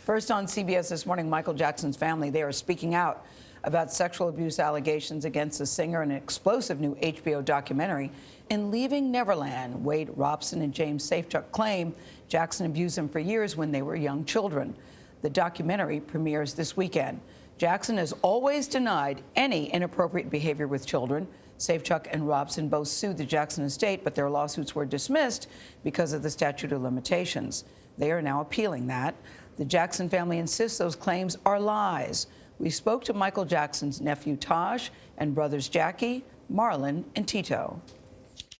First on CBS This Morning, Michael Jackson's family, they are speaking out about sexual abuse allegations against the singer in an explosive new HBO documentary. In Leaving Neverland, Wade, Robson, and James Safechuck claim Jackson abused them for years when they were young children. The documentary premieres this weekend. Jackson has always denied any inappropriate behavior with children. Safechuck and Robson both sued the Jackson estate, but their lawsuits were dismissed because of the statute of limitations. They are now appealing that. The Jackson family insists those claims are lies. We spoke to Michael Jackson's nephew, Taj, and brothers Jackie, Marlon, and Tito.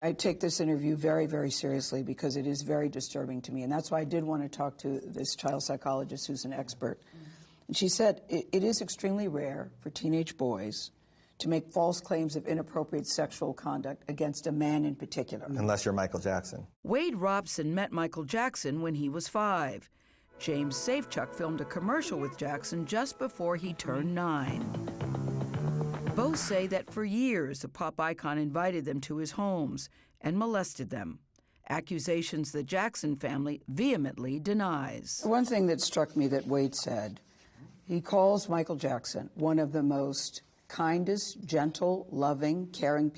I take this interview very, very seriously because it is very disturbing to me. And that's why I did want to talk to this child psychologist who's an expert. And she said it is extremely rare for teenage boys to make false claims of inappropriate sexual conduct against a man in particular. Unless you're Michael Jackson. Wade Robson met Michael Jackson when he was 5. James Safechuck filmed a commercial with Jackson just before he turned 9. Both say that for years the pop icon invited them to his homes and molested them. Accusations the Jackson family vehemently denies. One thing that struck me that Wade said, he calls Michael Jackson one of the most kindest, gentle, loving, caring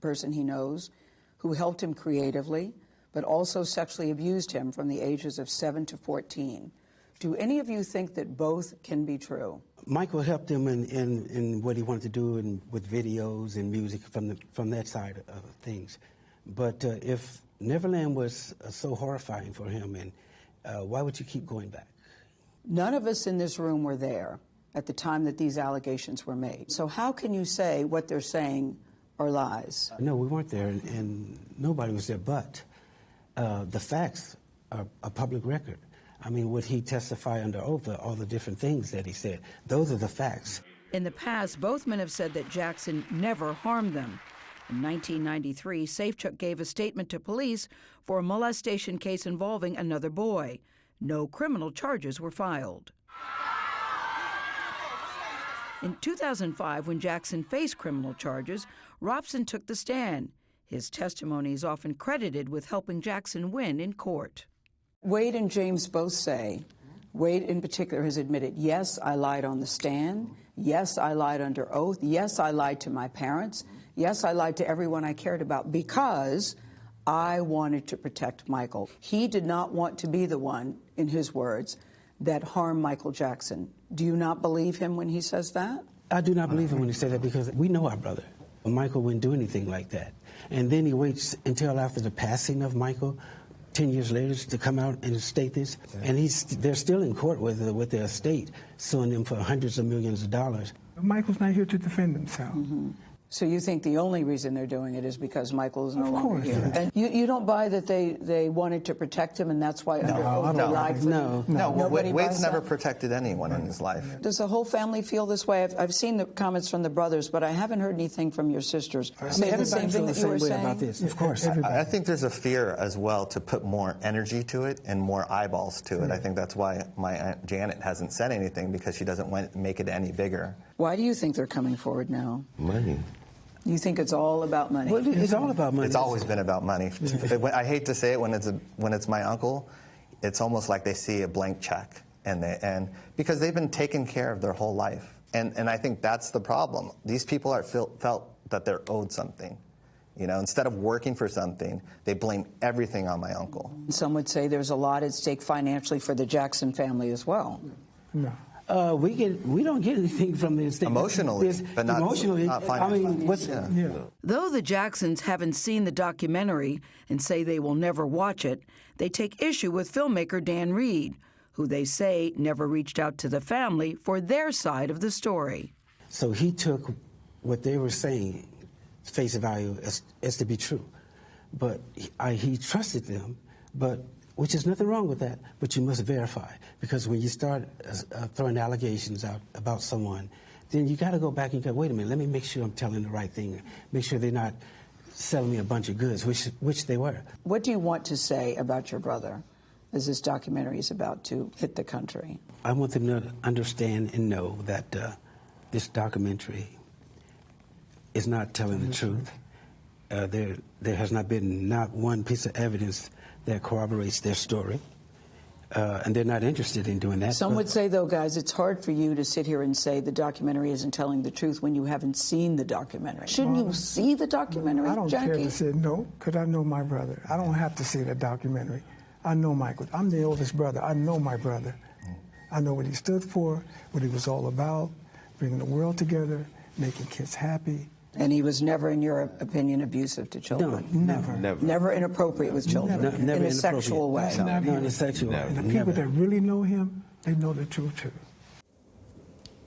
person he knows, who helped him creatively, but also sexually abused him from the ages of 7 to 14. Do any of you think that both can be true? Michael helped him in what he wanted to do with videos and music from that side of things. But if Neverland was so horrifying for him, and why would you keep going back? None of us in this room were there at the time that these allegations were made. So how can you say what they're saying are lies? No, we weren't there, and nobody was there, but the facts are a public record. I mean, would he testify under oath all the different things that he said? Those are the facts. In the past, both men have said that Jackson never harmed them. In 1993, Safechuck gave a statement to police for a molestation case involving another boy. No criminal charges were filed. In 2005, when Jackson faced criminal charges, Robson took the stand. His testimony is often credited with helping Jackson win in court. Wade and James both say, Wade in particular has admitted, yes, I lied on the stand. Yes, I lied under oath. Yes, I lied to my parents. Yes, I lied to everyone I cared about because I wanted to protect Michael. He did not want to be the one, in his words, that harmed Michael Jackson. Do you not believe him when he says that? I do not believe him when he says that because we know our brother. Michael wouldn't do anything like that. And then he waits until after the passing of Michael, 10 years later, to come out and state this. And they're still in court with their estate, suing them for hundreds of millions of dollars. Michael's not here to defend himself. Mm-hmm. So you think the only reason they're doing it is because Michael is no longer here? And you don't buy that they wanted to protect him and that's why under oath they lied for him? No, Wade's never protected anyone in his life. Does the whole family feel this way? I've seen the comments from the brothers, but I haven't heard anything from your sisters. The same thing that you were saying about this. Of course. I think there's a fear as well to put more energy to it and more eyeballs to it. I think that's why my Aunt Janet hasn't said anything, because she doesn't want to make it any bigger. Why do you think they're coming forward now? Money. You think it's all about money? Well, it's all about money. It's always been about money. I hate to say it, when it's my uncle, it's almost like they see a blank check, and because they've been taken care of their whole life, and I think that's the problem. These people felt that they're owed something. You know, instead of working for something, they blame everything on my uncle. Some would say there's a lot at stake financially for the Jackson family as well. No. We don't get anything from this thing. Emotionally, but not financially. I mean, Though the Jacksons haven't seen the documentary and say they will never watch it, they take issue with filmmaker Dan Reed, who they say never reached out to the family for their side of the story. So he took what they were saying, face value, as to be true. But he trusted them, which is nothing wrong with that, but you must verify. Because when you start throwing allegations out about someone, then you got to go back and go, wait a minute, let me make sure I'm telling the right thing. Make sure they're not selling me a bunch of goods, which they were. What do you want to say about your brother as this documentary is about to hit the country? I want them to understand and know that this documentary is not telling the truth. There has not been not one piece of evidence that corroborates their story. and they're not interested in doing that. Some would say, though, guys, it's hard for you to sit here and say the documentary isn't telling the truth when you haven't seen the documentary. Shouldn't you see the documentary, I don't Jackie? care to say no, because I know my brother. I don't have to see the documentary. I know Michael. I'm the oldest brother. I know my brother. I know what he stood for, what he was all about, bringing the world together, making kids happy. And he was never, in your opinion, abusive to children? No, never. Never inappropriate with children? Never in a sexual way? No, in a sexual way. And the people that really know him, they know the truth, too.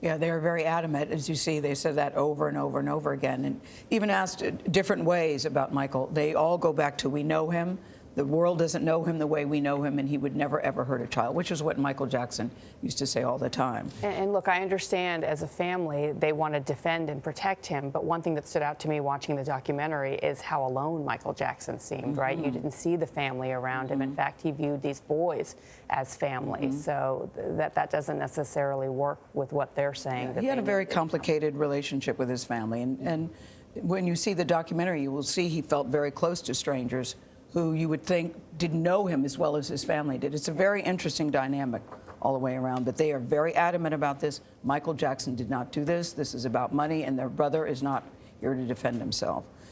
Yeah, they are very adamant. As you see, they said that over and over and over again. And even asked different ways about Michael. They all go back to, we know him. The world doesn't know him the way we know him, and he would never, ever hurt a child, which is what Michael Jackson used to say all the time. And look, I understand as a family, they want to defend and protect him. But one thing that stood out to me watching the documentary is how alone Michael Jackson seemed, right? You didn't see the family around him. In fact, he viewed these boys as family. So that doesn't necessarily work with what they're saying. He had a very complicated relationship with his family. And when you see the documentary, you will see he felt very close to strangers who you would think didn't know him as well as his family did. It's a very interesting dynamic all the way around, but they are very adamant about this. Michael Jackson did not do this. This is about money, and their brother is not here to defend himself.